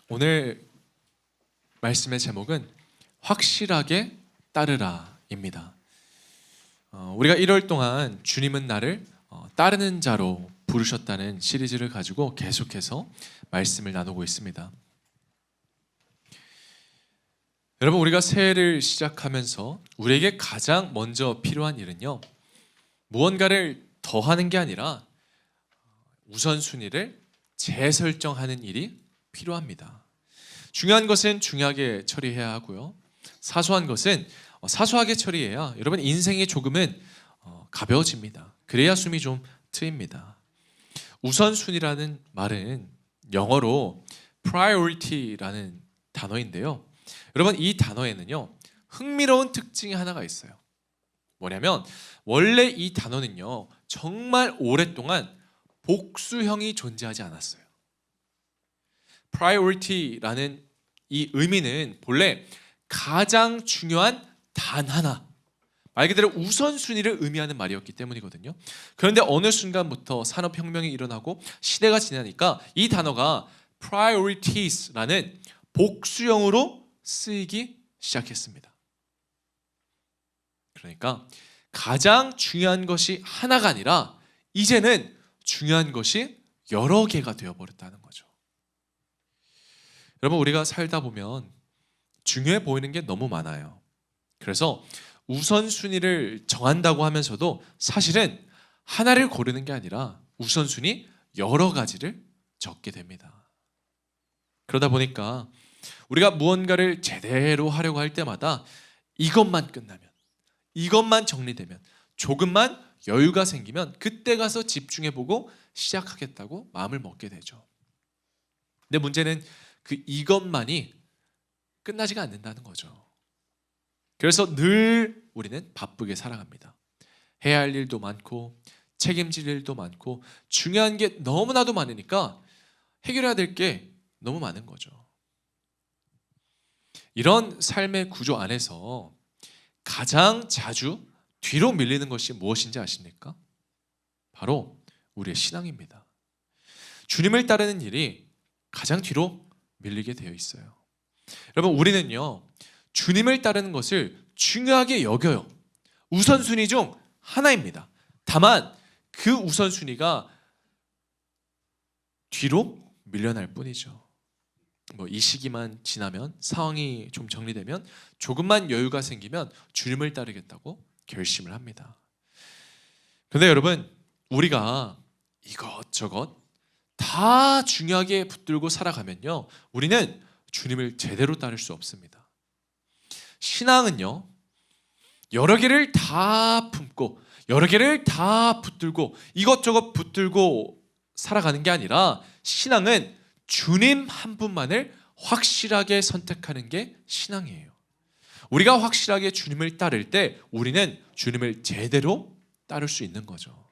오늘 말씀의 제목은 확실하게 따르라입니다. 우리가 1월 동안 주님은 나를 따르는 자로 부르셨다는 시리즈를 가지고 계속해서 말씀을 나누고 있습니다. 여러분, 우리가 새해를 시작하면서 우리에게 가장 먼저 필요한 일은요, 무언가를 더하는 게 아니라 우선순위를 재설정하는 일이 필요합니다. 중요한 것은 중요하게 처리해야 하고요, 사소한 것은 사소하게 처리해야 여러분 인생이 조금은 가벼워집니다. 그래야 숨이 좀 트입니다. 우선순위라는 말은 영어로 priority라는 단어인데요, 여러분 이 단어에는요 흥미로운 특징이 하나가 있어요. 뭐냐면 원래 이 단어는요 정말 오랫동안 복수형이 존재하지 않았어요. priority라는 이 의미는 본래 가장 중요한 단 하나, 말 그대로 우선순위를 의미하는 말이었기 때문이거든요. 그런데 어느 순간부터 산업혁명이 일어나고 시대가 지나니까 이 단어가 priorities라는 복수형으로 쓰이기 시작했습니다. 그러니까 가장 중요한 것이 하나가 아니라 이제는 중요한 것이 여러 개가 되어버렸다는 거죠. 여러분, 우리가 살다 보면 중요해 보이는 게 너무 많아요. 그래서 우선순위를 정한다고 하면서도 사실은 하나를 고르는 게 아니라 우선순위 여러 가지를 적게 됩니다. 그러다 보니까 우리가 무언가를 제대로 하려고 할 때마다 이것만 끝나면, 이것만 정리되면, 조금만 여유가 생기면 그때 가서 집중해보고 시작하겠다고 마음을 먹게 되죠. 근데 문제는 그 이것만이 끝나지가 않는다는 거죠. 그래서 늘 우리는 바쁘게 살아갑니다. 해야 할 일도 많고 책임질 일도 많고 중요한 게 너무나도 많으니까 해결해야 될 게 너무 많은 거죠. 이런 삶의 구조 안에서 가장 자주 뒤로 밀리는 것이 무엇인지 아십니까? 바로 우리의 신앙입니다. 주님을 따르는 일이 가장 뒤로 밀리게 되어 있어요. 여러분, 우리는요 주님을 따르는 것을 중요하게 여겨요. 우선순위 중 하나입니다. 다만 그 우선순위가 뒤로 밀려날 뿐이죠. 이 시기만 지나면, 상황이 좀 정리되면, 조금만 여유가 생기면 주님을 따르겠다고 결심을 합니다. 그런데 여러분, 우리가 이것저것 다 중요하게 붙들고 살아가면요 우리는 주님을 제대로 따를 수 없습니다. 신앙은요 여러 개를 다 품고 여러 개를 다 붙들고 이것저것 붙들고 살아가는 게 아니라, 신앙은 주님 한 분만을 확실하게 선택하는 게 신앙이에요. 우리가 확실하게 주님을 따를 때 우리는 주님을 제대로 따를 수 있는 거죠.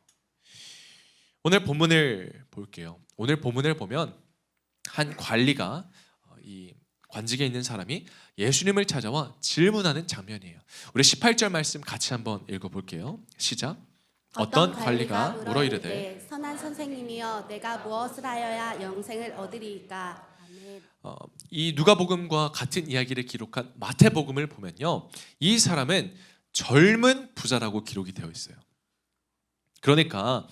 오늘 본문을 볼게요. 오늘 본문을 보면 한 관리가, 이 관직에 있는 사람이 예수님을 찾아와 질문하는 장면이에요. 우리 18절 말씀 같이 한번 읽어볼게요. 시작. 어떤 관리가 물어 이르되 선한 선생님이여 내가 무엇을 하여야 영생을 얻으리이까. 이 누가복음과 같은 이야기를 기록한 마태복음을 보면요 이 사람은 젊은 부자라고 기록이 되어 있어요. 그러니까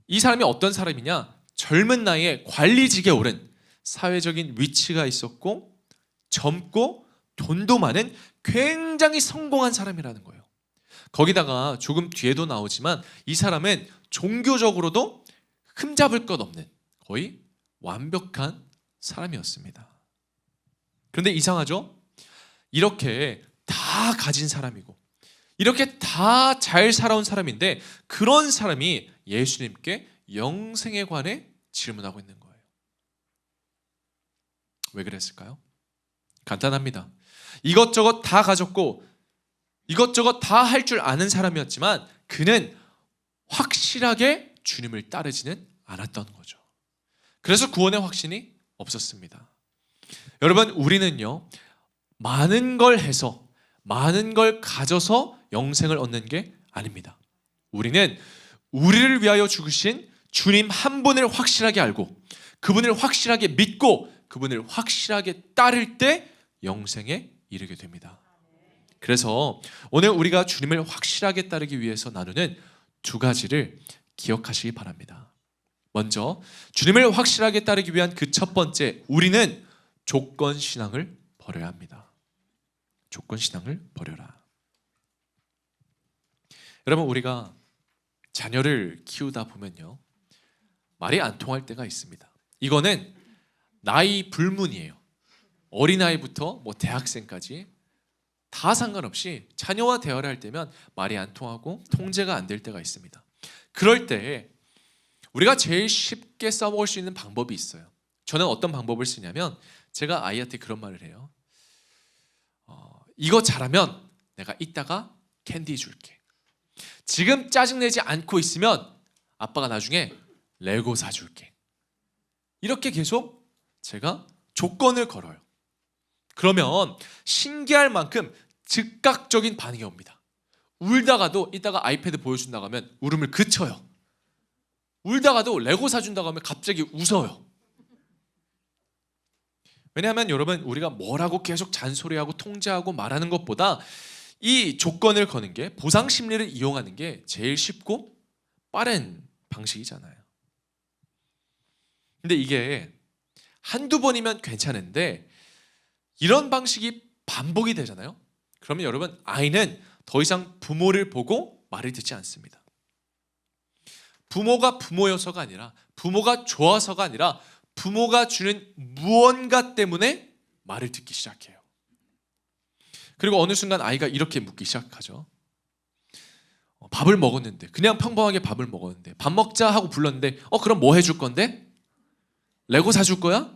이 사람이 어떤 사람이냐, 젊은 나이에 관리직에 오른, 사회적인 위치가 있었고 젊고 돈도 많은 굉장히 성공한 사람이라는 거예요. 거기다가 조금 뒤에도 나오지만 이 사람은 종교적으로도 흠잡을 것 없는 거의 완벽한 사람이었습니다. 그런데 이상하죠? 이렇게 다 가진 사람이고 이렇게 다 잘 살아온 사람인데 그런 사람이 예수님께 영생에 관해 질문하고 있는 거예요. 왜 그랬을까요? 간단합니다. 이것저것 다 가졌고 이것저것 다 할 줄 아는 사람이었지만 그는 확실하게 주님을 따르지는 않았던 거죠. 그래서 구원의 확신이 없었습니다. 여러분, 우리는요 많은 걸 해서, 많은 걸 가져서 영생을 얻는 게 아닙니다. 우리는 우리를 위하여 죽으신 주님 한 분을 확실하게 알고 그분을 확실하게 믿고 그분을 확실하게 따를 때 영생에 이르게 됩니다. 그래서 오늘 우리가 주님을 확실하게 따르기 위해서 나누는 두 가지를 기억하시기 바랍니다. 먼저 주님을 확실하게 따르기 위한 그 첫 번째, 우리는 조건 신앙을 버려야 합니다. 조건 신앙을 버려라. 여러분, 우리가 자녀를 키우다 보면요, 말이 안 통할 때가 있습니다. 이거는 나이 불문이에요. 어린아이부터 대학생까지 다 상관없이 자녀와 대화를 할 때면 말이 안 통하고 통제가 안 될 때가 있습니다. 그럴 때 우리가 제일 쉽게 써먹을 수 있는 방법이 있어요. 저는 어떤 방법을 쓰냐면 제가 아이한테 그런 말을 해요. 이거 잘하면 내가 이따가 캔디 줄게. 지금 짜증내지 않고 있으면 아빠가 나중에 레고 사줄게. 이렇게 계속 제가 조건을 걸어요. 그러면 신기할 만큼 즉각적인 반응이 옵니다. 울다가도 이따가 아이패드 보여준다고 하면 울음을 그쳐요. 울다가도 레고 사준다고 하면 갑자기 웃어요. 왜냐하면 여러분, 우리가 뭐라고 계속 잔소리하고 통제하고 말하는 것보다 이 조건을 거는 게, 보상 심리를 이용하는 게 제일 쉽고 빠른 방식이잖아요. 근데 이게 한두 번이면 괜찮은데 이런 방식이 반복이 되잖아요. 그러면 여러분, 아이는 더 이상 부모를 보고 말을 듣지 않습니다. 부모가 부모여서가 아니라, 부모가 좋아서가 아니라 부모가 주는 무언가 때문에 말을 듣기 시작해요. 그리고 어느 순간 아이가 이렇게 묻기 시작하죠. 밥을 먹었는데, 그냥 평범하게 밥을 먹었는데, 밥 먹자 하고 불렀는데 그럼 뭐 해줄 건데? 레고 사줄 거야?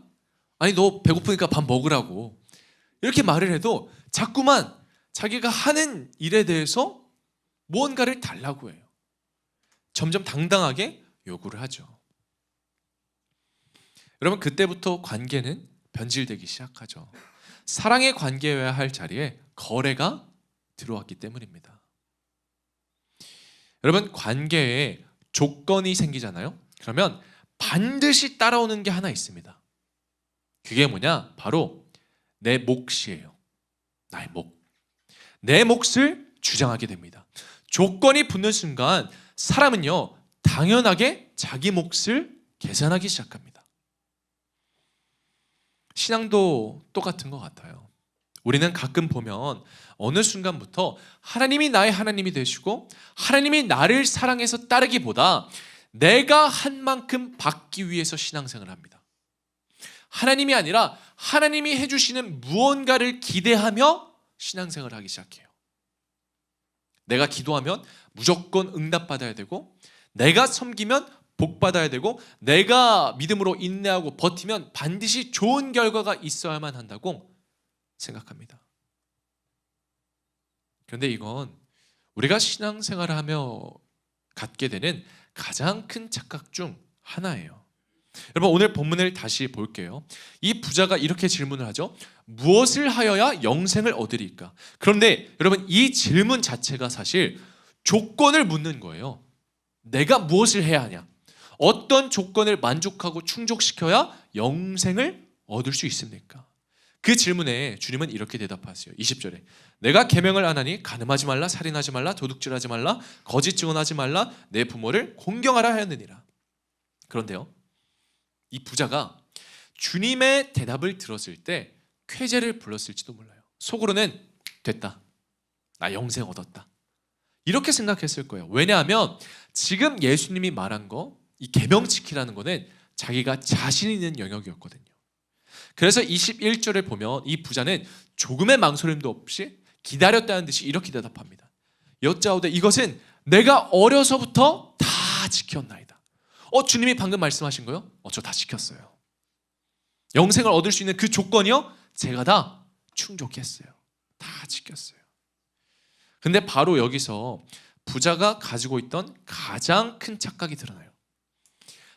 아니, 너 배고프니까 밥 먹으라고. 이렇게 말을 해도 자꾸만 자기가 하는 일에 대해서 무언가를 달라고 해요. 점점 당당하게 요구를 하죠. 여러분, 그때부터 관계는 변질되기 시작하죠. 사랑의 관계여야 할 자리에 거래가 들어왔기 때문입니다. 여러분, 관계에 조건이 생기잖아요. 그러면 반드시 따라오는 게 하나 있습니다. 그게 뭐냐? 바로 내 몫이에요. 나의 몫. 내 몫을 주장하게 됩니다. 조건이 붙는 순간 사람은요, 당연하게 자기 몫을 계산하기 시작합니다. 신앙도 똑같은 것 같아요. 우리는 가끔 보면 어느 순간부터 하나님이 나의 하나님이 되시고 하나님이 나를 사랑해서 따르기보다 내가 한 만큼 받기 위해서 신앙생활을 합니다. 하나님이 아니라 하나님이 해주시는 무언가를 기대하며 신앙생활을 하기 시작해요. 내가 기도하면 무조건 응답받아야 되고, 내가 섬기면 복받아야 되고, 내가 믿음으로 인내하고 버티면 반드시 좋은 결과가 있어야만 한다고 생각합니다. 그런데 이건 우리가 신앙생활을 하며 갖게 되는 가장 큰 착각 중 하나예요. 여러분, 오늘 본문을 다시 볼게요. 이 부자가 이렇게 질문을 하죠. 무엇을 하여야 영생을 얻으리까? 그런데 여러분, 이 질문 자체가 사실 조건을 묻는 거예요. 내가 무엇을 해야 하냐? 어떤 조건을 만족하고 충족시켜야 영생을 얻을 수 있습니까? 그 질문에 주님은 이렇게 대답하세요. 20절에 내가 계명을 안 하니 간음하지 말라, 살인하지 말라, 도둑질하지 말라, 거짓 증언하지 말라, 내 부모를 공경하라 하였느니라. 그런데요, 이 부자가 주님의 대답을 들었을 때 쾌재를 불렀을지도 몰라요. 속으로는 됐다, 나 영생 얻었다, 이렇게 생각했을 거예요. 왜냐하면 지금 예수님이 말한 거, 이 계명 지키라는 거는 자기가 자신 있는 영역이었거든요. 그래서 21절에 보면 이 부자는 조금의 망설임도 없이 기다렸다는 듯이 이렇게 대답합니다. 여짜오되 이것은 내가 어려서부터 다 지켰나이다. 주님이 방금 말씀하신 거요? 저 다 지켰어요. 영생을 얻을 수 있는 그 조건이요? 제가 다 충족했어요. 다 지켰어요. 근데 바로 여기서 부자가 가지고 있던 가장 큰 착각이 드러나요.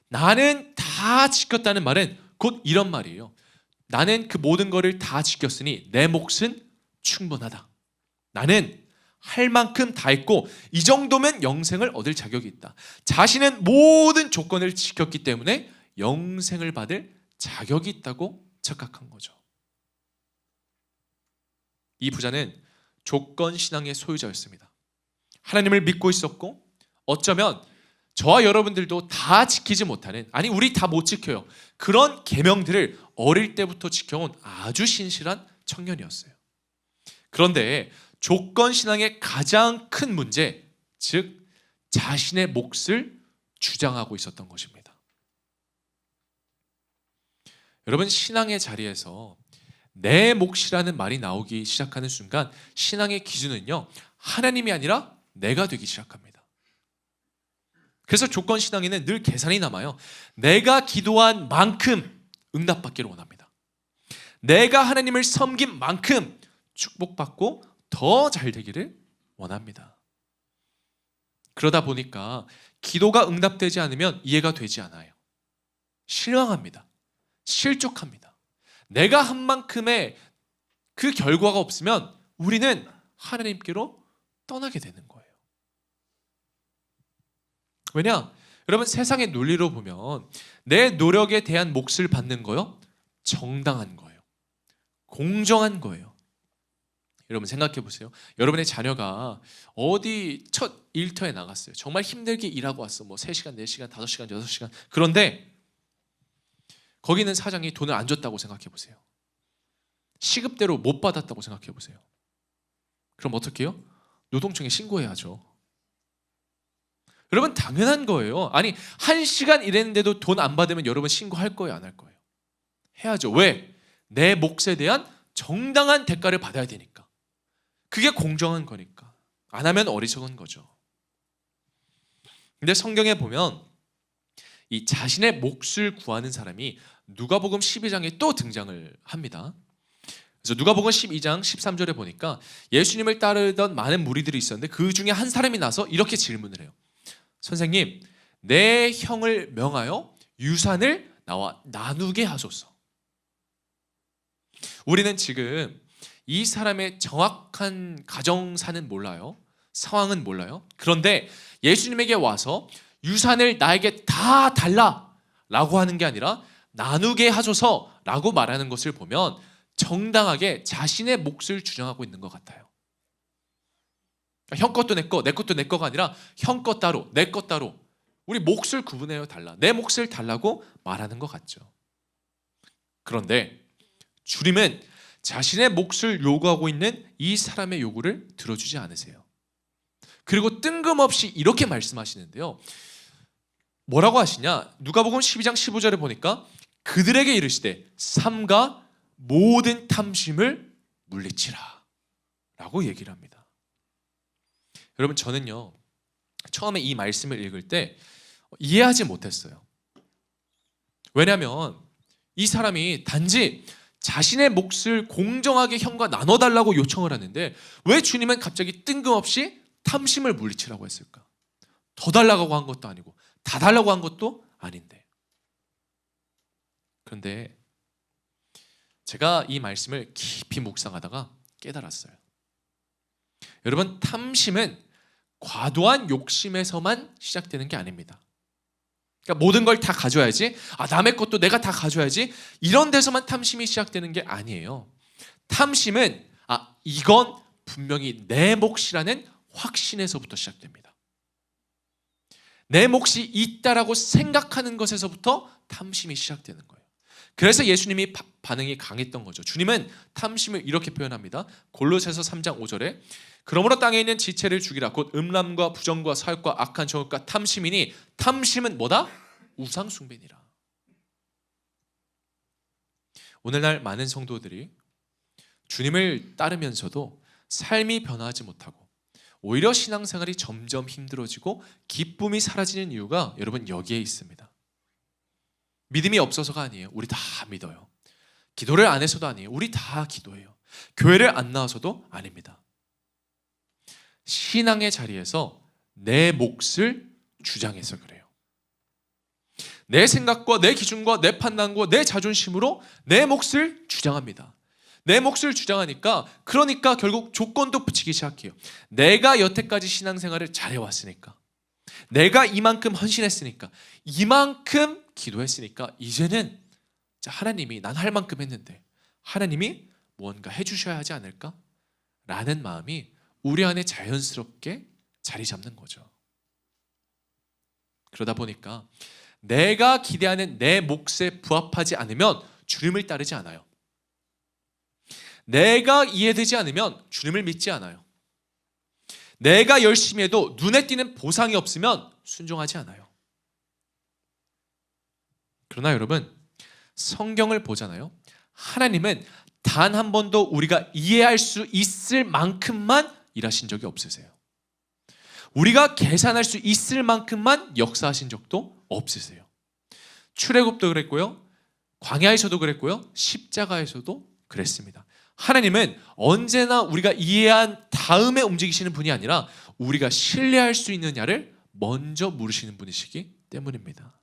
나는 다 지켰다는 말은 곧 이런 말이에요. 나는 그 모든 것을 다 지켰으니 내 몫은 충분하다. 나는 할 만큼 다 했고 이 정도면 영생을 얻을 자격이 있다. 자신은 모든 조건을 지켰기 때문에 영생을 받을 자격이 있다고 착각한 거죠. 이 부자는 조건 신앙의 소유자였습니다. 하나님을 믿고 있었고 어쩌면 저와 여러분들도 다 지키지 못하는, 아니 우리 다 못 지켜요, 그런 계명들을 어릴 때부터 지켜온 아주 신실한 청년이었어요. 그런데 조건 신앙의 가장 큰 문제, 즉 자신의 몫을 주장하고 있었던 것입니다. 여러분, 신앙의 자리에서 내 몫이라는 말이 나오기 시작하는 순간 신앙의 기준은요, 하나님이 아니라 내가 되기 시작합니다. 그래서 조건 신앙에는 늘 계산이 남아요. 내가 기도한 만큼 응답받기를 원합니다. 내가 하나님을 섬긴 만큼 축복받고 더 잘 되기를 원합니다. 그러다 보니까 기도가 응답되지 않으면 이해가 되지 않아요. 실망합니다. 실족합니다. 내가 한 만큼의 그 결과가 없으면 우리는 하나님께로 떠나게 되는 거예요. 왜냐? 여러분, 세상의 논리로 보면 내 노력에 대한 몫을 받는 거요, 정당한 거예요. 공정한 거예요. 여러분 생각해 보세요. 여러분의 자녀가 어디 첫 일터에 나갔어요. 정말 힘들게 일하고 왔어. 뭐 3시간, 4시간, 5시간, 6시간. 그런데 거기는 사장이 돈을 안 줬다고 생각해 보세요. 시급대로 못 받았다고 생각해 보세요. 그럼 어떻게 해요? 노동청에 신고해야죠. 여러분, 당연한 거예요. 아니, 1시간 일했는데도 돈 안 받으면 여러분 신고할 거예요, 안 할 거예요? 해야죠. 왜? 내 몫에 대한 정당한 대가를 받아야 되니까. 그게 공정한 거니까. 안 하면 어리석은 거죠. 근데 성경에 보면 이 자신의 몫을 구하는 사람이 누가복음 12장에 또 등장을 합니다. 그래서 누가복음 12장 13절에 보니까 예수님을 따르던 많은 무리들이 있었는데 그 중에 한 사람이 나서 이렇게 질문을 해요. 선생님, 내 형을 명하여 유산을 나와 나누게 하소서. 우리는 지금 이 사람의 정확한 가정사는 몰라요. 상황은 몰라요. 그런데 예수님에게 와서 유산을 나에게 다 달라 라고 하는 게 아니라 나누게 하소서 라고 말하는 것을 보면 정당하게 자신의 몫을 주장하고 있는 것 같아요. 형 것도 내 거, 내 것도 내 거가 아니라 형 것 따로, 내 것 따로, 우리 몫을 구분해요 달라, 내 몫을 달라고 말하는 것 같죠. 그런데 주님은 자신의 몫을 요구하고 있는 이 사람의 요구를 들어주지 않으세요. 그리고 뜬금없이 이렇게 말씀하시는데요. 뭐라고 하시냐? 누가복음 12장 15절에 보니까 그들에게 이르시되 삼가 모든 탐심을 물리치라 라고 얘기를 합니다. 여러분, 저는요 처음에 이 말씀을 읽을 때 이해하지 못했어요. 왜냐하면 이 사람이 단지 자신의 몫을 공정하게 형과 나눠달라고 요청을 하는데 왜 주님은 갑자기 뜬금없이 탐심을 물리치라고 했을까? 더 달라고 한 것도 아니고 다 달라고 한 것도 아닌데. 그런데 제가 이 말씀을 깊이 묵상하다가 깨달았어요. 여러분, 탐심은 과도한 욕심에서만 시작되는 게 아닙니다. 그러니까 모든 걸 다 가져야지, 남의 것도 내가 다 가져야지, 이런 데서만 탐심이 시작되는 게 아니에요. 탐심은 이건 분명히 내 몫이라는 확신에서부터 시작됩니다. 내 몫이 있다라고 생각하는 것에서부터 탐심이 시작되는 거예요. 그래서 예수님이 반응이 강했던 거죠. 주님은 탐심을 이렇게 표현합니다. 골로새서 3장 5절에 그러므로 땅에 있는 지체를 죽이라. 곧 음란과 부정과 사욕과 악한 정욕과 탐심이니 탐심은 뭐다? 우상 숭배니라. 오늘날 많은 성도들이 주님을 따르면서도 삶이 변화하지 못하고 오히려 신앙생활이 점점 힘들어지고 기쁨이 사라지는 이유가 여러분 여기에 있습니다. 믿음이 없어서가 아니에요. 우리 다 믿어요. 기도를 안 해서도 아니에요. 우리 다 기도해요. 교회를 안 나와서도 아닙니다. 신앙의 자리에서 내 몫을 주장해서 그래요. 내 생각과 내 기준과 내 판단과 내 자존심으로 내 몫을 주장합니다. 내 몫을 주장하니까 그러니까 결국 조건도 붙이기 시작해요. 내가 여태까지 신앙생활을 잘해왔으니까, 내가 이만큼 헌신했으니까, 이만큼 기도했으니까 이제는 자, 하나님이 난 할 만큼 했는데 하나님이 무언가 해주셔야 하지 않을까? 라는 마음이 우리 안에 자연스럽게 자리 잡는 거죠. 그러다 보니까 내가 기대하는 내 몫에 부합하지 않으면 주님을 따르지 않아요. 내가 이해되지 않으면 주님을 믿지 않아요. 내가 열심히 해도 눈에 띄는 보상이 없으면 순종하지 않아요. 그러나 여러분, 성경을 보잖아요. 하나님은 단 한 번도 우리가 이해할 수 있을 만큼만 일하신 적이 없으세요. 우리가 계산할 수 있을 만큼만 역사하신 적도 없으세요. 출애굽도 그랬고요, 광야에서도 그랬고요, 십자가에서도 그랬습니다. 하나님은 언제나 우리가 이해한 다음에 움직이시는 분이 아니라 우리가 신뢰할 수 있느냐를 먼저 물으시는 분이시기 때문입니다.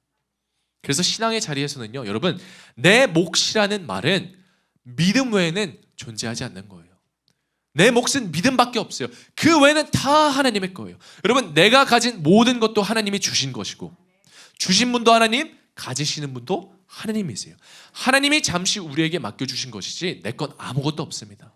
그래서 신앙의 자리에서는요, 여러분, 내 몫이라는 말은 믿음 외에는 존재하지 않는 거예요. 내 몫은 믿음밖에 없어요. 그 외에는 다 하나님의 거예요. 여러분, 내가 가진 모든 것도 하나님이 주신 것이고, 주신 분도 하나님, 가지시는 분도 하나님이세요. 하나님이 잠시 우리에게 맡겨주신 것이지 내 건 아무것도 없습니다.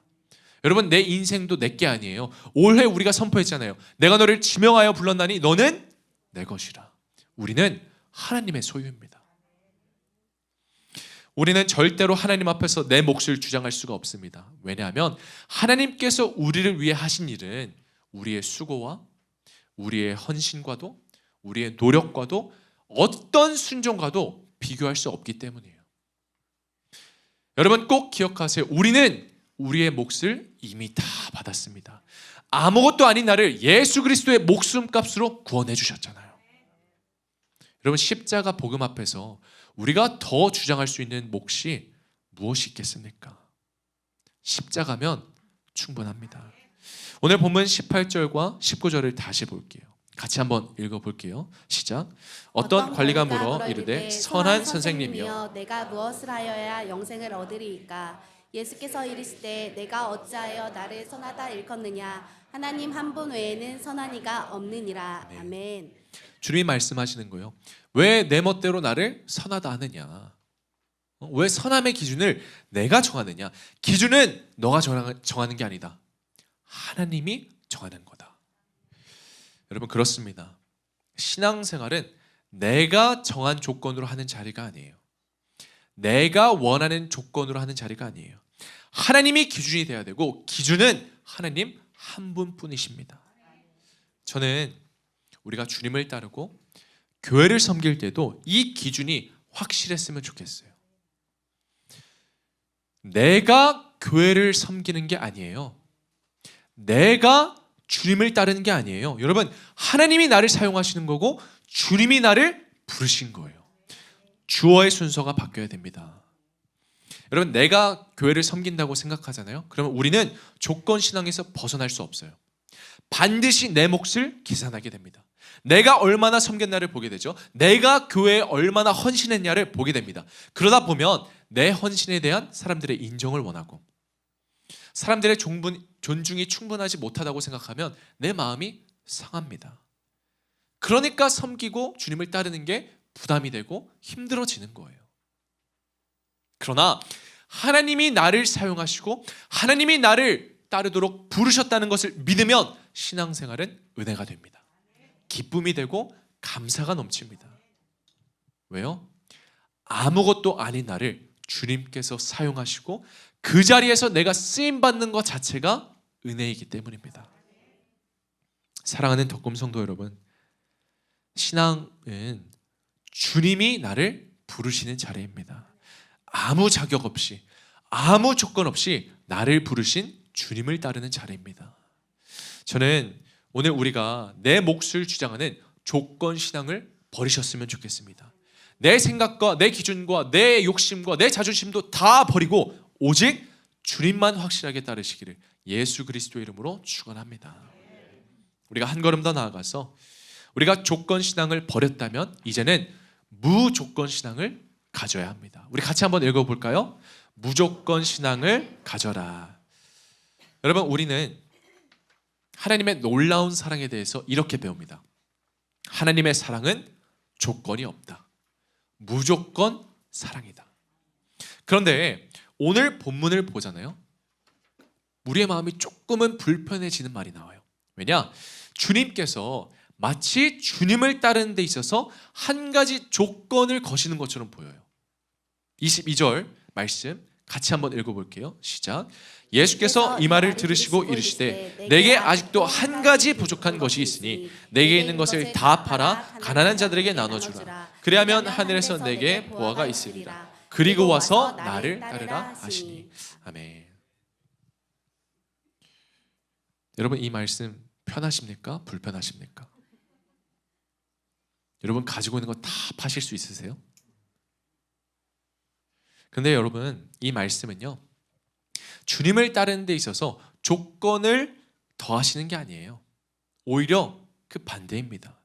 여러분, 내 인생도 내 게 아니에요. 올해 우리가 선포했잖아요. 내가 너를 지명하여 불렀나니 너는 내 것이라. 우리는 하나님의 소유입니다. 우리는 절대로 하나님 앞에서 내 몫을 주장할 수가 없습니다. 왜냐하면 하나님께서 우리를 위해 하신 일은 우리의 수고와 우리의 헌신과도 우리의 노력과도 어떤 순종과도 비교할 수 없기 때문이에요. 여러분, 꼭 기억하세요. 우리는 우리의 몫을 이미 다 받았습니다. 아무것도 아닌 나를 예수 그리스도의 목숨값으로 구원해 주셨잖아요. 여러분, 십자가 복음 앞에서 우리가 더 주장할 수 있는 몫이 무엇이 있겠습니까? 십자가면 충분합니다. 오늘 본문 18절과 19절을 다시 볼게요. 같이 한번 읽어볼게요. 시작. 어떤 관리가 물어 이르되 선한 선생님이여 내가 무엇을 하여야 영생을 얻으리이까? 예수께서 이르시되 내가 어찌하여 나를 선하다 일컫느냐? 하나님 한 분 외에는 선한 이가 없느니라. 아멘. 주님이 말씀하시는 거예요. 왜 내 멋대로 나를 선하다 하느냐? 왜 선함의 기준을 내가 정하느냐? 기준은 너가 정하는 게 아니다. 하나님이 정하는 거다. 여러분, 그렇습니다. 신앙생활은 내가 정한 조건으로 하는 자리가 아니에요. 내가 원하는 조건으로 하는 자리가 아니에요. 하나님이 기준이 돼야 되고 기준은 하나님 한 분뿐이십니다. 저는 우리가 주님을 따르고 교회를 섬길 때도 이 기준이 확실했으면 좋겠어요. 내가 교회를 섬기는 게 아니에요. 내가 주님을 따르는 게 아니에요. 여러분, 하나님이 나를 사용하시는 거고 주님이 나를 부르신 거예요. 주어의 순서가 바뀌어야 됩니다. 여러분, 내가 교회를 섬긴다고 생각하잖아요. 그러면 우리는 조건 신앙에서 벗어날 수 없어요. 반드시 내 몫을 계산하게 됩니다. 내가 얼마나 섬겼나를 보게 되죠. 내가 교회에 얼마나 헌신했냐를 보게 됩니다. 그러다 보면 내 헌신에 대한 사람들의 인정을 원하고 사람들의 존중이 충분하지 못하다고 생각하면 내 마음이 상합니다. 그러니까 섬기고 주님을 따르는 게 부담이 되고 힘들어지는 거예요. 그러나 하나님이 나를 사용하시고 하나님이 나를 따르도록 부르셨다는 것을 믿으면 신앙생활은 은혜가 됩니다. 기쁨이 되고 감사가 넘칩니다. 왜요? 아무것도 아닌 나를 주님께서 사용하시고 그 자리에서 내가 쓰임받는 것 자체가 은혜이기 때문입니다. 사랑하는 덕금 성도 여러분, 신앙은 주님이 나를 부르시는 자리입니다. 아무 자격 없이 아무 조건 없이 나를 부르신 주님을 따르는 자리입니다. 저는 오늘 우리가 내 몫을 주장하는 조건 신앙을 버리셨으면 좋겠습니다. 내 생각과 내 기준과 내 욕심과 내 자존심도 다 버리고 오직 주님만 확실하게 따르시기를 예수 그리스도의 이름으로 축원합니다. 우리가 한 걸음 더 나아가서 우리가 조건 신앙을 버렸다면 이제는 무조건 신앙을 가져야 합니다. 우리 같이 한번 읽어볼까요? 무조건 신앙을 가져라. 여러분, 우리는 하나님의 놀라운 사랑에 대해서 이렇게 배웁니다. 하나님의 사랑은 조건이 없다. 무조건 사랑이다. 그런데 오늘 본문을 보잖아요. 우리의 마음이 조금은 불편해지는 말이 나와요. 왜냐? 주님께서 마치 주님을 따르는 데 있어서 한 가지 조건을 거시는 것처럼 보여요. 22절 말씀 같이 한번 읽어볼게요. 시작. 예수께서 이 말을 들으시고 이르시되 내게 아직도 한 가지 부족한 것이 있으니 내게 있는 것을 다 팔아 가난한 자들에게 나눠주라. 그리하면 하늘에서 내게 보화가 있으리라. 그리고 와서 나를 따르라 하시니. 아멘. 여러분, 이 말씀 편하십니까? 불편하십니까? 여러분, 가지고 있는 거 다 파실 수 있으세요? 근데 여러분, 이 말씀은요, 주님을 따르는 데 있어서 조건을 더하시는 게 아니에요. 오히려 그 반대입니다.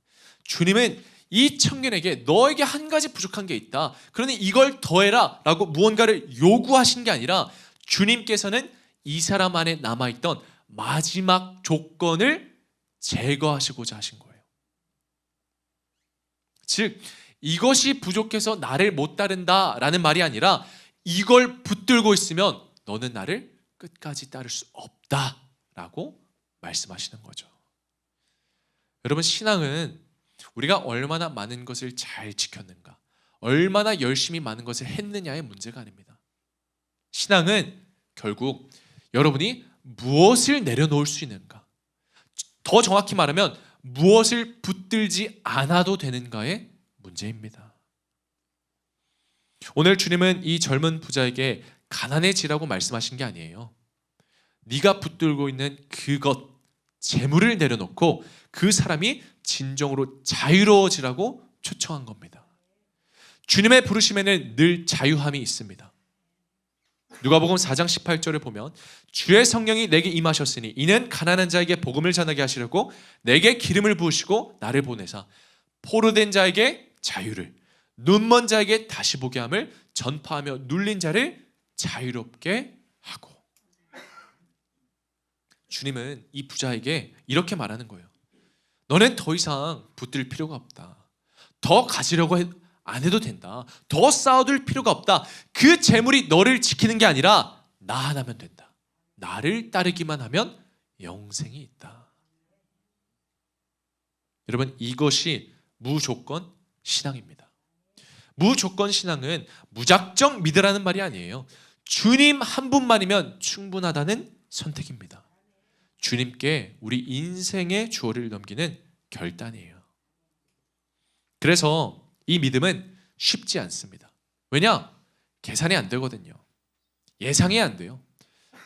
주님은 이 청년에게 너에게 한 가지 부족한 게 있다, 그러니 이걸 더해라 라고 무언가를 요구하신 게 아니라 주님께서는 이 사람 안에 남아있던 마지막 조건을 제거하시고자 하신 거예요. 즉, 이것이 부족해서 나를 못 따른다라는 말이 아니라 이걸 붙들고 있으면 너는 나를 끝까지 따를 수 없다라고 말씀하시는 거죠. 여러분, 신앙은 우리가 얼마나 많은 것을 잘 지켰는가, 얼마나 열심히 많은 것을 했느냐의 문제가 아닙니다. 신앙은 결국 여러분이 무엇을 내려놓을 수 있는가, 더 정확히 말하면 무엇을 붙들지 않아도 되는가의 문제입니다. 오늘 주님은 이 젊은 부자에게 가난해지라고 말씀하신 게 아니에요. 네가 붙들고 있는 그것, 재물을 내려놓고 그 사람이 진정으로 자유로워지라고 초청한 겁니다. 주님의 부르심에는 늘 자유함이 있습니다. 누가복음 4장 18절을 보면 주의 성령이 내게 임하셨으니 이는 가난한 자에게 복음을 전하게 하시려고 내게 기름을 부으시고 나를 보내사 포로된 자에게 자유를, 눈먼 자에게 다시 보게 함을 전파하며 눌린 자를 자유롭게 하고. 주님은 이 부자에게 이렇게 말하는 거예요. 너는 더 이상 붙들 필요가 없다. 더 가지려고 안 해도 된다. 더 쌓아둘 필요가 없다. 그 재물이 너를 지키는 게 아니라 나 하나면 된다. 나를 따르기만 하면 영생이 있다. 여러분, 이것이 무조건 신앙입니다. 무조건 신앙은 무작정 믿으라는 말이 아니에요. 주님 한 분만이면 충분하다는 선택입니다. 주님께 우리 인생의 주어를 넘기는 결단이에요. 그래서 이 믿음은 쉽지 않습니다. 왜냐? 계산이 안 되거든요. 예상이 안 돼요.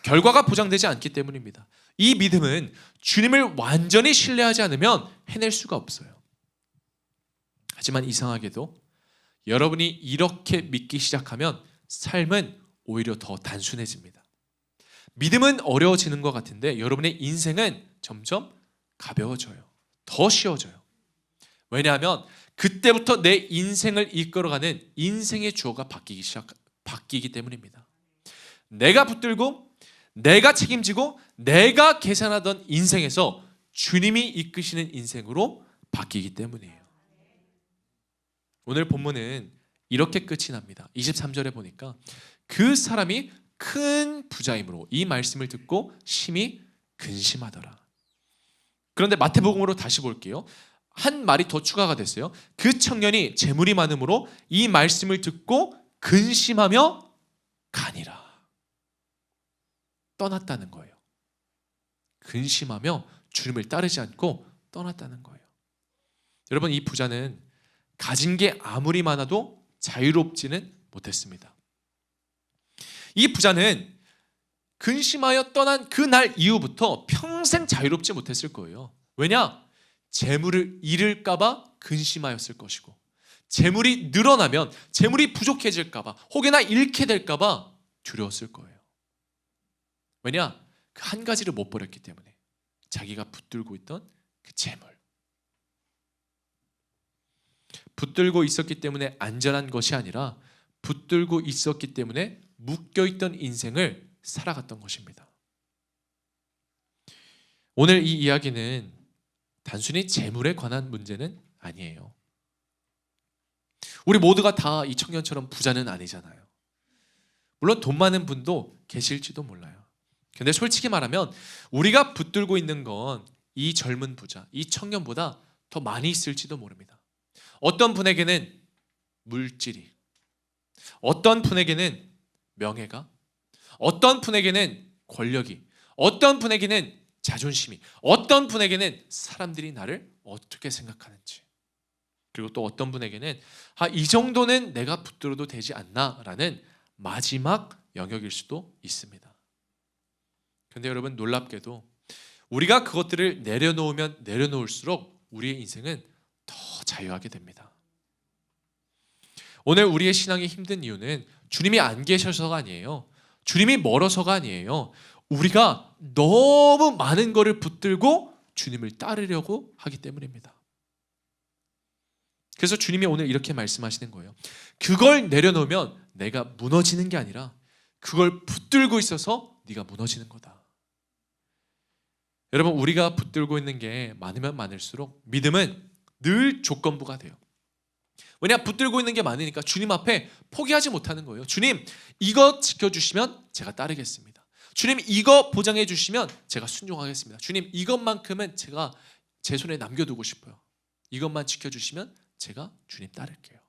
결과가 보장되지 않기 때문입니다. 이 믿음은 주님을 완전히 신뢰하지 않으면 해낼 수가 없어요. 하지만 이상하게도 여러분이 이렇게 믿기 시작하면 삶은 오히려 더 단순해집니다. 믿음은 어려워지는 것 같은데 여러분의 인생은 점점 가벼워져요. 더 쉬워져요. 왜냐하면 그때부터 내 인생을 이끌어가는 인생의 주어가 바뀌기 때문입니다. 내가 붙들고 내가 책임지고 내가 계산하던 인생에서 주님이 이끄시는 인생으로 바뀌기 때문이에요. 오늘 본문은 이렇게 끝이 납니다. 23절에 보니까 그 사람이 큰 부자이므로 이 말씀을 듣고 심히 근심하더라. 그런데 마태복음으로 다시 볼게요. 한 말이 더 추가가 됐어요. 그 청년이 재물이 많으므로 이 말씀을 듣고 근심하며 가니라. 떠났다는 거예요. 근심하며 주님을 따르지 않고 떠났다는 거예요. 여러분, 이 부자는 가진 게 아무리 많아도 자유롭지는 못했습니다. 이 부자는 근심하여 떠난 그날 이후부터 평생 자유롭지 못했을 거예요. 왜냐? 재물을 잃을까 봐 근심하였을 것이고, 재물이 늘어나면 재물이 부족해질까 봐, 혹여나 잃게 될까 봐 두려웠을 거예요. 왜냐? 그 한 가지를 못 버렸기 때문에. 자기가 붙들고 있던 그 재물. 붙들고 있었기 때문에 안전한 것이 아니라 붙들고 있었기 때문에 묶여있던 인생을 살아갔던 것입니다. 오늘 이 이야기는 단순히 재물에 관한 문제는 아니에요. 우리 모두가 다 이 청년처럼 부자는 아니잖아요. 물론 돈 많은 분도 계실지도 몰라요. 근데 솔직히 말하면 우리가 붙들고 있는 건 이 젊은 부자, 이 청년보다 더 많이 있을지도 모릅니다. 어떤 분에게는 물질이, 어떤 분에게는 명예가, 어떤 분에게는 권력이, 어떤 분에게는 자존심이, 어떤 분에게는 사람들이 나를 어떻게 생각하는지, 그리고 또 어떤 분에게는 이 정도는 내가 붙들어도 되지 않나라는 마지막 영역일 수도 있습니다. 근데 여러분, 놀랍게도 우리가 그것들을 내려놓으면 내려놓을수록 우리의 인생은 더 자유하게 됩니다. 오늘 우리의 신앙이 힘든 이유는 주님이 안 계셔서가 아니에요. 주님이 멀어서가 아니에요. 우리가 너무 많은 것을 붙들고 주님을 따르려고 하기 때문입니다. 그래서 주님이 오늘 이렇게 말씀하시는 거예요. 그걸 내려놓으면 내가 무너지는 게 아니라 그걸 붙들고 있어서 네가 무너지는 거다. 여러분, 우리가 붙들고 있는 게 많으면 많을수록 믿음은 늘 조건부가 돼요. 왜냐, 붙들고 있는 게 많으니까 주님 앞에 포기하지 못하는 거예요. 주님, 이거 지켜주시면 제가 따르겠습니다. 주님, 이거 보장해 주시면 제가 순종하겠습니다. 주님, 이것만큼은 제가 제 손에 남겨두고 싶어요. 이것만 지켜주시면 제가 주님 따를게요.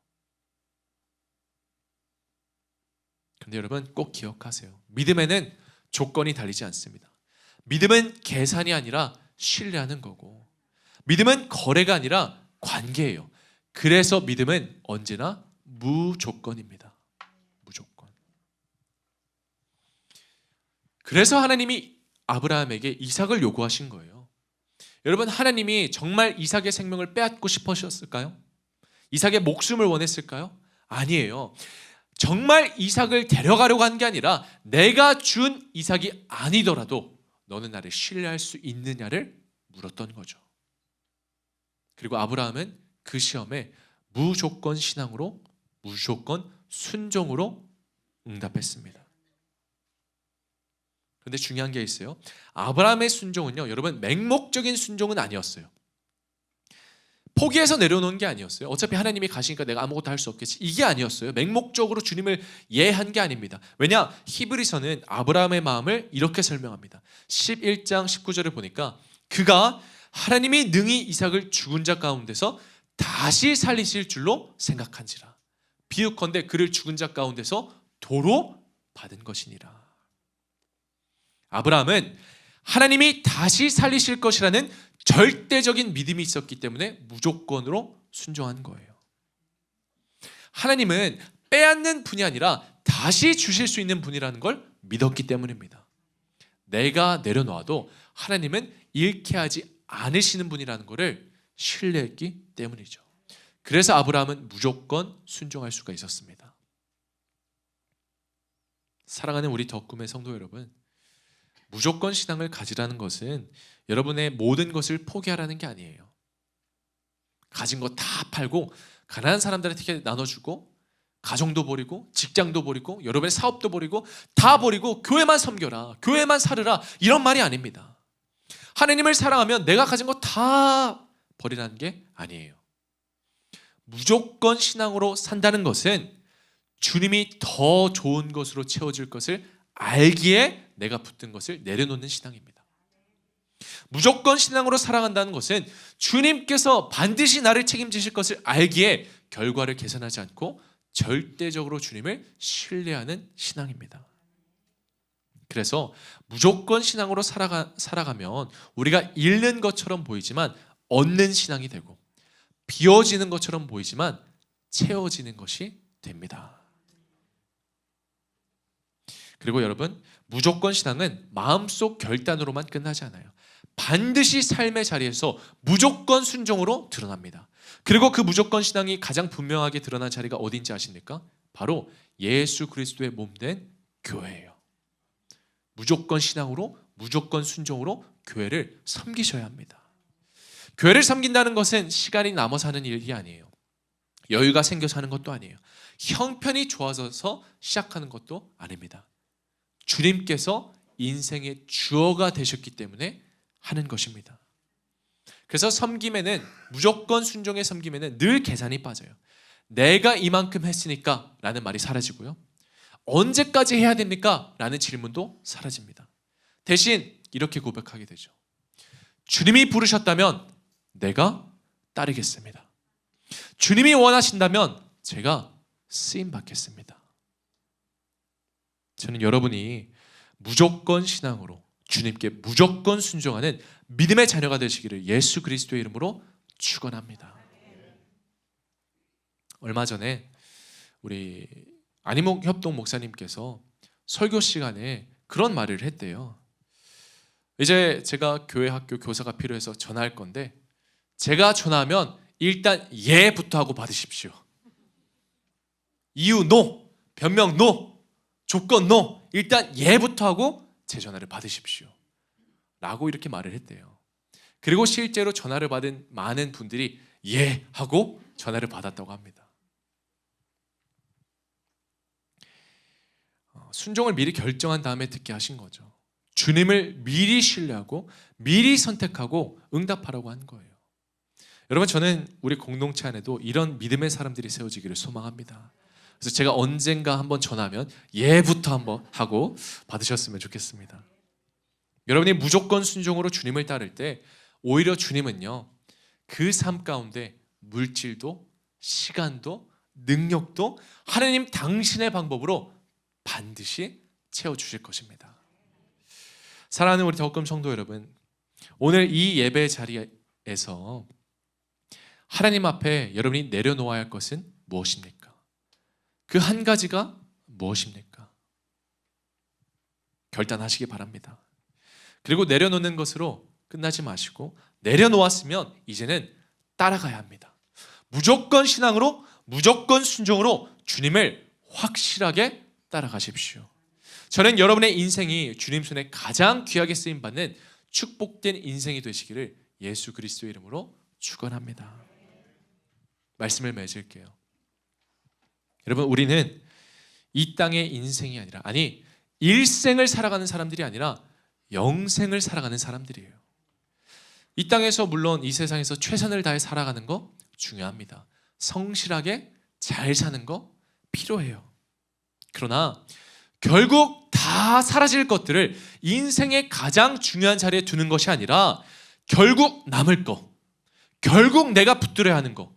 근데 여러분, 꼭 기억하세요. 믿음에는 조건이 달리지 않습니다. 믿음은 계산이 아니라 신뢰하는 거고, 믿음은 거래가 아니라 관계예요. 그래서 믿음은 언제나 무조건입니다. 무조건. 그래서 하나님이 아브라함에게 이삭을 요구하신 거예요. 여러분, 하나님이 정말 이삭의 생명을 빼앗고 싶으셨을까요? 이삭의 목숨을 원했을까요? 아니에요. 정말 이삭을 데려가려고 한 게 아니라 내가 준 이삭이 아니더라도 너는 나를 신뢰할 수 있느냐를 물었던 거죠. 그리고 아브라함은 그 시험에 무조건 신앙으로, 무조건 순종으로 응답했습니다. 그런데 중요한 게 있어요. 아브라함의 순종은요, 여러분, 맹목적인 순종은 아니었어요. 포기해서 내려놓은 게 아니었어요. 어차피 하나님이 가시니까 내가 아무것도 할 수 없겠지, 이게 아니었어요. 맹목적으로 주님을 예한 게 아닙니다. 왜냐, 히브리서는 아브라함의 마음을 이렇게 설명합니다. 11장 19절을 보니까 그가 하나님이 능히 이삭을 죽은 자 가운데서 다시 살리실 줄로 생각한지라. 비유컨대 그를 죽은 자 가운데서 도로 받은 것이니라. 아브라함은 하나님이 다시 살리실 것이라는 절대적인 믿음이 있었기 때문에 무조건으로 순종한 거예요. 하나님은 빼앗는 분이 아니라 다시 주실 수 있는 분이라는 걸 믿었기 때문입니다. 내가 내려놓아도 하나님은 잃게 하지 않으시는 분이라는 것을 신뢰했기 때문이죠. 그래서 아브라함은 무조건 순종할 수가 있었습니다. 사랑하는 우리 덕금의 성도 여러분, 무조건 신앙을 가지라는 것은 여러분의 모든 것을 포기하라는 게 아니에요. 가진 거 다 팔고 가난한 사람들한테 나눠주고, 가정도 버리고, 직장도 버리고, 여러분의 사업도 버리고, 다 버리고 교회만 섬겨라, 교회만 살으라, 이런 말이 아닙니다. 하나님을 사랑하면 내가 가진 거 다 버리라는 게 아니에요. 무조건 신앙으로 산다는 것은 주님이 더 좋은 것으로 채워질 것을 알기에 내가 붙든 것을 내려놓는 신앙입니다. 무조건 신앙으로 살아간다는 것은 주님께서 반드시 나를 책임지실 것을 알기에 결과를 계산하지 않고 절대적으로 주님을 신뢰하는 신앙입니다. 그래서 무조건 신앙으로 살아가면 우리가 잃는 것처럼 보이지만 얻는 신앙이 되고, 비워지는 것처럼 보이지만 채워지는 것이 됩니다. 그리고 여러분, 무조건 신앙은 마음속 결단으로만 끝나지 않아요. 반드시 삶의 자리에서 무조건 순종으로 드러납니다. 그리고 그 무조건 신앙이 가장 분명하게 드러난 자리가 어딘지 아십니까? 바로 예수 그리스도의 몸된 교회예요. 무조건 신앙으로, 무조건 순종으로 교회를 섬기셔야 합니다. 교회를 섬긴다는 것은 시간이 남아서 하는 일이 아니에요. 여유가 생겨서 하는 것도 아니에요. 형편이 좋아져서 시작하는 것도 아닙니다. 주님께서 인생의 주어가 되셨기 때문에 하는 것입니다. 그래서 섬김에는, 무조건 순종의 섬김에는 늘 계산이 빠져요. 내가 이만큼 했으니까 라는 말이 사라지고요, 언제까지 해야 됩니까? 라는 질문도 사라집니다. 대신 이렇게 고백하게 되죠. 주님이 부르셨다면 내가 따르겠습니다. 주님이 원하신다면 제가 쓰임 받겠습니다. 저는 여러분이 무조건 신앙으로 주님께 무조건 순종하는 믿음의 자녀가 되시기를 예수 그리스도의 이름으로 축원합니다. 얼마 전에 우리 안희목 협동 목사님께서 설교 시간에 그런 말을 했대요. 이제 제가 교회 학교 교사가 필요해서 전화할 건데 제가 전화하면 일단 예부터 하고 받으십시오. 이유 노, 변명 노, 조건 노, 일단 예부터 하고 제 전화를 받으십시오. 라고 이렇게 말을 했대요. 그리고 실제로 전화를 받은 많은 분들이 예 하고 전화를 받았다고 합니다. 순종을 미리 결정한 다음에 듣게 하신 거죠. 주님을 미리 신뢰하고 미리 선택하고 응답하라고 한 거예요. 여러분, 저는 우리 공동체 안에도 이런 믿음의 사람들이 세워지기를 소망합니다. 그래서 제가 언젠가 한번 전하면 예부터 한번 하고 받으셨으면 좋겠습니다. 여러분이 무조건 순종으로 주님을 따를 때 오히려 주님은요, 그 삶 가운데 물질도 시간도 능력도 하나님 당신의 방법으로 반드시 채워주실 것입니다. 사랑하는 우리 덕금 성도 여러분, 오늘 이 예배 자리에서 하나님 앞에 여러분이 내려놓아야 할 것은 무엇입니까? 그 한 가지가 무엇입니까? 결단하시기 바랍니다. 그리고 내려놓는 것으로 끝나지 마시고 내려놓았으면 이제는 따라가야 합니다. 무조건 신앙으로 무조건 순종으로 주님을 확실하게 따라가십시오. 저는 여러분의 인생이 주님 손에 가장 귀하게 쓰임받는 축복된 인생이 되시기를 예수 그리스도의 이름으로 축원합니다. 말씀을 맺을게요. 여러분, 우리는 이 땅의 인생이 아니라, 아니 일생을 살아가는 사람들이 아니라 영생을 살아가는 사람들이에요. 이 땅에서 물론 이 세상에서 최선을 다해 살아가는 거 중요합니다. 성실하게 잘 사는 거 필요해요. 그러나 결국 다 사라질 것들을 인생의 가장 중요한 자리에 두는 것이 아니라 결국 남을 거, 결국 내가 붙들어야 하는 거,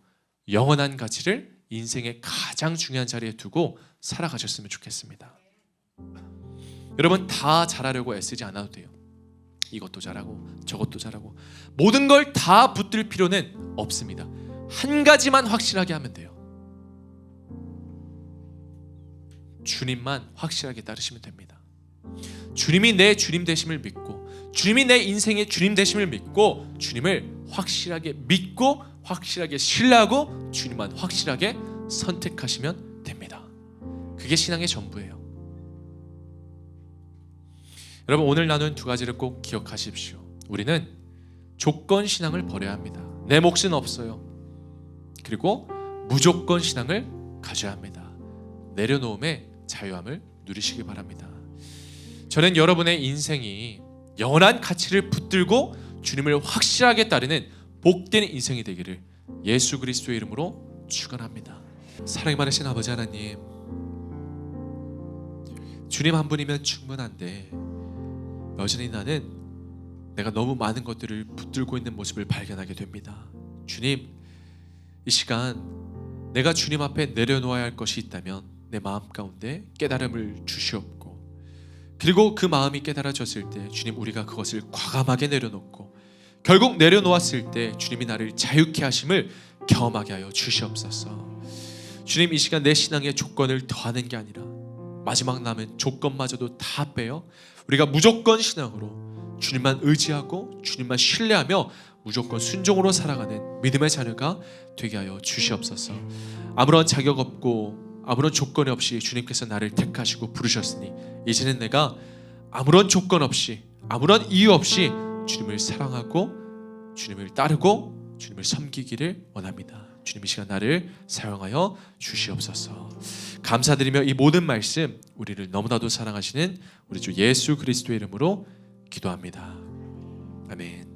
영원한 가치를 인생의 가장 중요한 자리에 두고 살아가셨으면 좋겠습니다. 여러분, 다 잘하려고 애쓰지 않아도 돼요. 이것도 잘하고 저것도 잘하고 모든 걸 다 붙들 필요는 없습니다. 한 가지만 확실하게 하면 돼요. 주님만 확실하게 따르시면 됩니다. 주님이 내 주님 되심을 믿고 주님이 내 인생의 주님 되심을 믿고 주님을 확실하게 믿고 확실하게 신뢰하고 주님만 확실하게 선택하시면 됩니다. 그게 신앙의 전부예요. 여러분, 오늘 나눈 두 가지를 꼭 기억하십시오. 우리는 조건 신앙을 버려야 합니다. 내 몫은 없어요. 그리고 무조건 신앙을 가져야 합니다. 내려놓음의 자유함을 누리시기 바랍니다. 저는 여러분의 인생이 영원한 가치를 붙들고 주님을 확실하게 따르는 복된 인생이 되기를 예수 그리스도의 이름으로 축원합니다. 사랑이 많으신 아버지 하나님, 주님 한 분이면 충분한데 여전히 나는 내가 너무 많은 것들을 붙들고 있는 모습을 발견하게 됩니다. 주님, 이 시간 내가 주님 앞에 내려놓아야 할 것이 있다면 내 마음 가운데 깨달음을 주시옵고, 그리고 그 마음이 깨달아졌을 때 주님, 우리가 그것을 과감하게 내려놓고 결국 내려놓았을 때 주님이 나를 자유케 하심을 경험하게 하여 주시옵소서. 주님, 이 시간 내 신앙의 조건을 더하는 게 아니라 마지막 남은 조건마저도 다 빼어 우리가 무조건 신앙으로 주님만 의지하고 주님만 신뢰하며 무조건 순종으로 살아가는 믿음의 자녀가 되게 하여 주시옵소서. 아무런 자격 없고 아무런 조건 없이 주님께서 나를 택하시고 부르셨으니 이제는 내가 아무런 조건 없이 아무런 이유 없이 주님을 사랑하고 주님을 따르고 주님을 섬기기를 원합니다. 주님, 이 시간 나를 사용하여 주시옵소서. 감사드리며 이 모든 말씀 우리를 너무나도 사랑하시는 우리 주 예수 그리스도의 이름으로 기도합니다. 아멘.